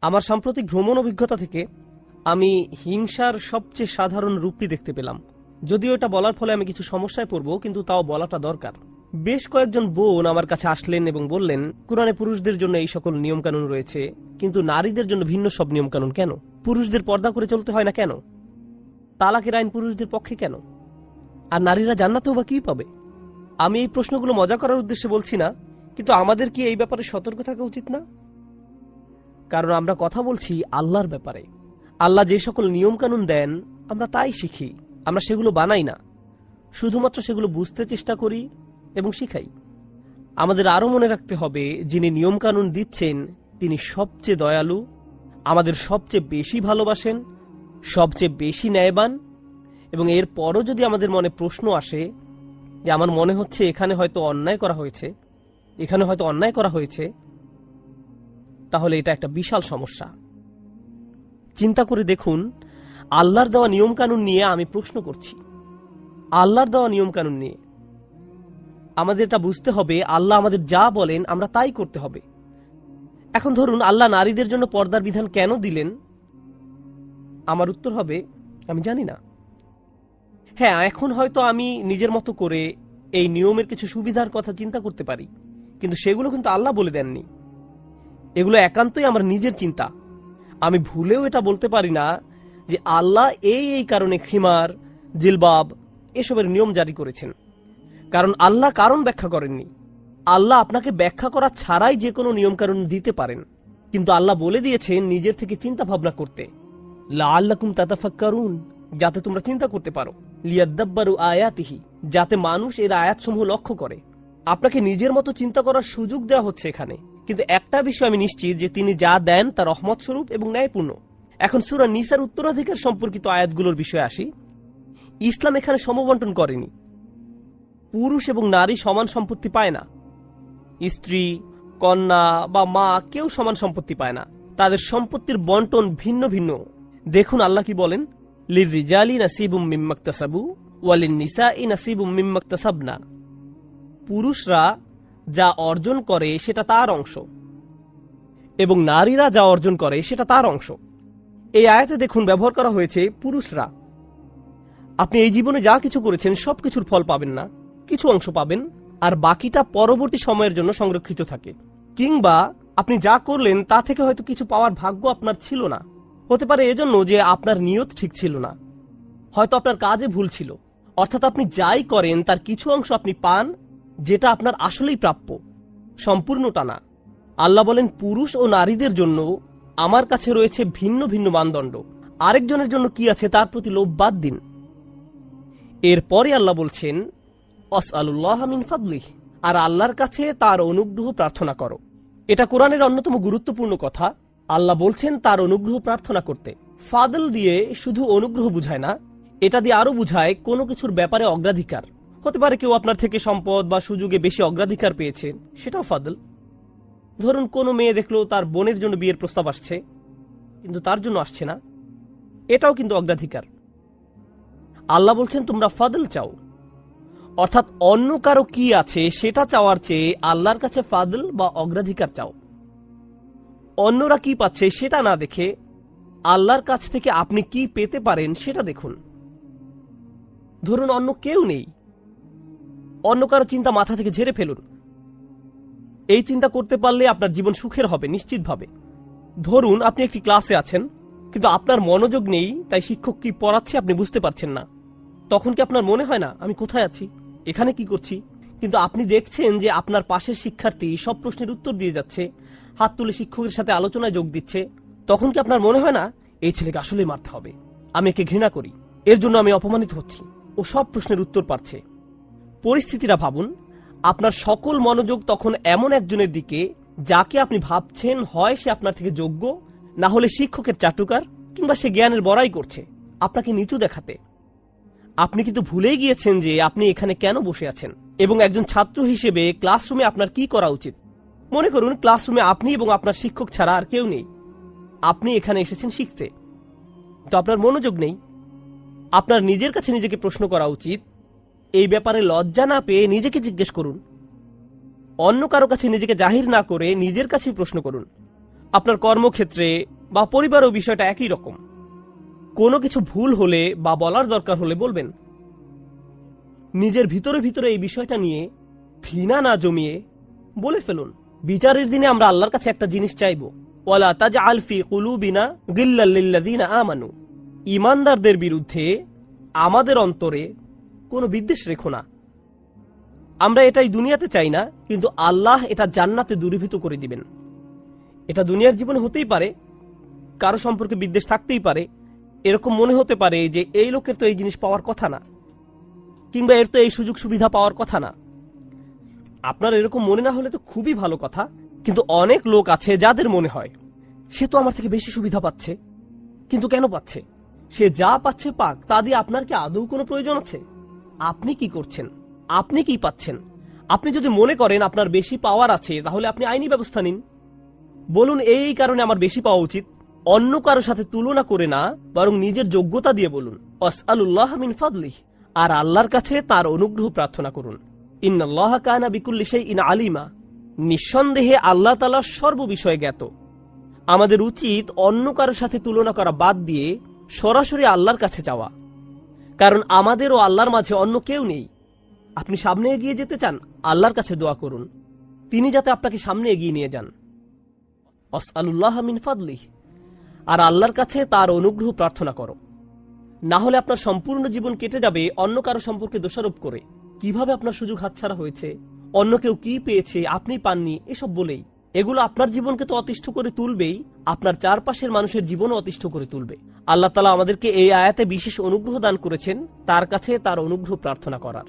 আমার সাম্প্রতিক ভ্রমণ অভিজ্ঞতা থেকে আমি হিংসার সবচেয়ে সাধারণ রূপটি দেখতে পেলাম। যদিও এটা বলার ফলে আমি কিছু সমস্যায় পড়ব, কিন্তু তাও বলাটা দরকার। বেশ কয়েকজন বোন আমার কাছে আসলেন এবং বললেন, কুরআনে পুরুষদের জন্য এই সকল নিয়মকানুন রয়েছে, কিন্তু নারীদের জন্য ভিন্ন সব নিয়মকানুন কেন? পুরুষদের পর্দা করে চলতে হয় না কেন? তালাকের আইন পুরুষদের পক্ষে কেন? আর নারীরা জান্নাতেও বা কি পাবে? আমি এই প্রশ্নগুলো মজা করার উদ্দেশ্যে বলছি না, কিন্তু আমাদের কি এই ব্যাপারে সতর্ক থাকা উচিত না? কারণ আমরা কথা বলছি আল্লাহর ব্যাপারে। আল্লাহ যে সকল নিয়মকানুন দেন আমরা তাই শিখি, আমরা সেগুলো বানাই না, শুধুমাত্র সেগুলো বুঝতে চেষ্টা করি এবং শিখাই। আমাদের আরো মনে রাখতে হবে, যিনি নিয়মকানুন দিচ্ছেন তিনি সবচেয়ে দয়ালু, আমাদের সবচেয়ে বেশি ভালোবাসেন, সবচেয়ে বেশি ন্যায়বান। এবং এরপরও যদি আমাদের মনে প্রশ্ন আসে যে আমার মনে হচ্ছে এখানে হয়তো অন্যায় করা হয়েছে, তাহলে এটা একটা বিশাল সমস্যা। চিন্তা করে দেখুন, আল্লাহর দেওয়া নিয়মকানুন নিয়ে আমি প্রশ্ন করছি। আল্লাহর দেওয়া নিয়মকানুন নিয়ে আমাদের এটা বুঝতে হবে, আল্লাহ আমাদের যা বলেন আমরা তাই করতে হবে। এখন ধরুন, আল্লাহ নারীদের জন্য পর্দার বিধান কেন দিলেন? আমার উত্তর হবে, আমি জানি না। হ্যাঁ, এখন হয়তো আমি নিজের মতো করে এই নিয়মের কিছু সুবিধার কথা চিন্তা করতে পারি, কিন্তু সেগুলো কিন্তু আল্লাহ বলে দেননি। এগুলো একান্তই আমার নিজের চিন্তা। আমি ভুলেও এটা বলতে পারি না যে আল্লাহ এই কারণে খিমার, জিলবাব এসবের নিয়ম জারি করেছেন, কারণ আল্লাহ কারণ ব্যাখ্যা করেননি। আল্লাহ আপনাকে ব্যাখ্যা করা ছাড়াই যে কোনো নিয়মকানুন দিতে পারেন, কিন্তু আল্লাহ বলে দিয়েছেন নিজের থেকে চিন্তা ভাবনা করতে, লাআল্লাকুম তাতাফাক্কারুন, যাতে তোমরা চিন্তা করতে পারো, লিয়াদ্দাব্বারু আয়াতিহি, যাতে মানুষ এর আয়াতসমূহ লক্ষ্য করে। আপনাকে নিজের মতো চিন্তা করার সুযোগ দেওয়া হচ্ছে এখানে, কিন্তু একটা বিষয় আমি নিশ্চিত যে তিনি যা দেন তা রহমত স্বরূপ এবং ন্যায়পূর্ণ। এখন সূরা নিসার উত্তরাধিকার সম্পর্কিত আয়াতগুলোর বিষয়ে আসি। ইসলাম এখানে সমবন্টন করেনি। পুরুষ এবং নারী সমান সম্পত্তি পায় না। স্ত্রী, কন্যা বা মা কেউ সমান সম্পত্তি পায় না। তাদের সম্পত্তির বন্টন ভিন্ন ভিন্ন। দেখুন আল্লাহ কি বলেন, লিররিজালি নাসিবুম মিম্মা ইকতাসাবু ওয়া লিন-নিসাই নাসিবুম মিম্মা ইকতাসাবনা। পুরুষরা যা অর্জন করে সেটা তার অংশ, এবং নারীরা যা অর্জন করে সেটা তার অংশ। এই আয়াতে দেখুন ব্যবহার করা হয়েছে পুরুষরা। আপনি এই জীবনে যা কিছু করেছেন সবকিছুর ফল পাবেন না, কিছু অংশ পাবেন, আর বাকিটা পরবর্তী সময়ের জন্য সংরক্ষিত থাকে। কিংবা আপনি যা করলেন তা থেকে হয়তো কিছু পাওয়ার ভাগ্য আপনার ছিল না। হতে পারে এজন্য যে আপনার নিয়ত ঠিক ছিল না, হয়তো আপনার কাজে ভুল ছিল। অর্থাৎ আপনি যাই করেন তার কিছু অংশ আপনি পান, যেটা আপনার আসলেই প্রাপ্য, সম্পূর্ণটা না। আল্লাহ বলেন, পুরুষ ও নারীদের জন্য আমার কাছে রয়েছে ভিন্ন ভিন্ন মানদণ্ড। আরেকজনের জন্য কি আছে তার প্রতি লোভ বাদ দিন। এরপরে আল্লাহ বলছেন, আসআলুল্লাহ মিন ফাদলিহ, আর আল্লাহর কাছে তার অনুগ্রহ প্রার্থনা করো। এটা কোরআনের অন্যতম গুরুত্বপূর্ণ কথা। আল্লাহ বলছেন তার অনুগ্রহ প্রার্থনা করতে। ফাদল দিয়ে শুধু অনুগ্রহ বুঝায় না, এটা দিয়ে আরো বুঝায় কোনো কিছুর ব্যাপারে অগ্রাধিকার। হতে পারে কেউ আপনার থেকে সম্পদ বা সুযোগে বেশি অগ্রাধিকার পেয়েছেন, সেটাও ফাদল। ধরুন কোনো মেয়ে দেখলো তার বোনের জন্য বিয়ের প্রস্তাব আসছে, কিন্তু তার জন্য আসছে না, এটাও কিন্তু অগ্রাধিকার। আল্লাহ বলছেন তোমরা ফাদল চাও, অর্থাৎ অন্য কারো কি আছে সেটা চাওয়ার চেয়ে আল্লাহর কাছে ফাদল বা অগ্রাধিকার চাও। অন্যরা কি পাচ্ছে সেটা না দেখে আল্লাহর কাছ থেকে আপনি কি পেতে পারেন সেটা দেখুন। ধরুন অন্য কেউ নেই, অন্য কারো চিন্তা মাথা থেকে ঝেড়ে ফেলুন। এই চিন্তা করতে পারলে আপনার জীবন সুখের হবে নিশ্চিতভাবে। ধরুন আপনি একটি ক্লাসে আছেন, কিন্তু আপনার মনোযোগ নেই, তাই শিক্ষক কি পড়াচ্ছে আপনি বুঝতে পারছেন না। তখন কি আপনার মনে হয় না আমি কোথায় আছি, এখানে কি করছি? কিন্তু আপনি দেখছেন যে আপনার পাশের শিক্ষার্থী সব প্রশ্নের উত্তর দিয়ে যাচ্ছে, হাত তুলে শিক্ষকের সাথে আলোচনায় যোগ দিচ্ছে। তখন কি আপনার মনে হয় না এই ছেলেকে আসলেই মারতে হবে, আমি একে ঘৃণা করি, এর জন্য আমি অপমানিত হচ্ছি, ও সব প্রশ্নের উত্তর পাচ্ছে? পরিস্থিতিটা ভাবুন। আপনার সকল মনোযোগ তখন এমন একজনের দিকে যাকে আপনি ভাবছেন হয় সে আপনার থেকে যোগ্য, না হলে শিক্ষকের চাটুকার, কিংবা সে জ্ঞানের বড়াই করছে আপনাকে নিচু দেখাতে। আপনি কিন্তু ভুলেই গিয়েছেন যে আপনি এখানে কেন বসে আছেন, এবং একজন ছাত্র হিসেবে ক্লাসরুমে আপনার কি করা উচিত। মনে করুন ক্লাসরুমে আপনি এবং আপনার শিক্ষক ছাড়া আর কেউ নেই। আপনি এখানে এসেছেন শিখতে, তো আপনার মনোযোগ নেই। আপনার নিজের কাছে নিজেকে প্রশ্ন করা উচিত, এই ব্যাপারে লজ্জা না পেয়ে নিজেকে জিজ্ঞেস করুন। অন্য কারো কাছে নিজেকে জাহির না করে নিজের কাছেই প্রশ্ন করুন। আপনার কর্মক্ষেত্রে, বা পরিবারেও বিষয়টা একই রকম। কোনো কিছু ভুল হলে বা বলার দরকার হলে বলবেন। নিজের ভিতরে ভিতরে এই বিষয়টা নিয়ে ঘৃণা না জমিয়ে বলে ফেলুন। বিচারের দিনে আমরা আল্লাহর কাছে একটা জিনিস চাইব, ওয়ালা তাজআল ফি কুলুবিনা গিল্লাল লিল্লাযিনা আমানু, ঈমানদারদের বিরুদ্ধে আমাদের অন্তরে কোনো বিদ্বেষ রেখো না। আমরা এটাই দুনিয়াতে চাই না, কিন্তু আল্লাহ এটা জান্নাতে দূরীভূত করে দিবেন। এটা দুনিয়ার জীবনে হতেই পারে, কারো সম্পর্কে বিদ্বেষ থাকতেই পারে। এরকম মনে হতে পারে যে এই লোকের তো এই জিনিস পাওয়ার কথা না, কিংবা এর তো এই সুযোগ সুবিধা পাওয়ার কথা না। আপনার এরকম মনে না হলে তো খুবই ভালো কথা, কিন্তু অনেক লোক আছে যাদের মনে হয় সে তো আমার থেকে বেশি সুবিধা পাচ্ছে। কিন্তু কেন পাচ্ছে? সে যা পাচ্ছে পাক, তা দিয়ে আপনার কি আদৌ কোনো প্রয়োজন আছে? আপনি কি করছেন? আপনি কি পাচ্ছেন? আপনি যদি মনে করেন আপনার বেশি পাওয়ার আছে, তাহলে আপনি আইনি ব্যবস্থা নিন। বলুন এই কারণে আমার বেশি পাওয়া উচিত। অন্য কারো সাথে তুলনা করে না, বরং নিজের যোগ্যতা দিয়ে বলুন আসআলুল্লাহ মিন ফাদলিহি, আর আল্লাহর কাছে তার অনুগ্রহ প্রার্থনা করুন। ইন্নাল্লাহা কানা বিকুল্লি শাইইন আলিমা, নিঃসন্দেহে আল্লাহ তাআলা সর্ববিষয়ে জ্ঞাত। আমাদের উচিত অন্য কারো সাথে তুলনা করা বাদ দিয়ে সরাসরি আল্লাহর কাছে যাওয়া, কারণ আমাদের ও আল্লাহর মাঝে অন্য কেউ নেই। আপনি সামনে এগিয়ে যেতে চান, আল্লাহর কাছে দোয়া করুন, তিনি যাতে আপনাকে সামনে এগিয়ে নিয়ে যান। আসআলুল্লাহ মিন ফাদলিহি, আর আল্লাহর কাছে তার অনুগ্রহ প্রার্থনা করো। না হলে আপনার সম্পূর্ণ জীবন কেটে যাবে অন্য কারো সম্পর্কে দোষারোপ করে, কিভাবে আপনার সুযোগ হাতছাড়া হয়েছে, অন্য কেউ কি পেয়েছে আপনি পাননি, এসব বলেই। এগুলো আপনার জীবনকে তো অতিষ্ঠ করে তুলবেই, আপনার চারপাশের মানুষের জীবনও অতিষ্ঠ করে তুলবে। আল্লাহ তাআলা আমাদেরকে এই আয়াতে বিশেষ অনুগ্রহ দান করেছেন তার কাছে তার অনুগ্রহ প্রার্থনা করার।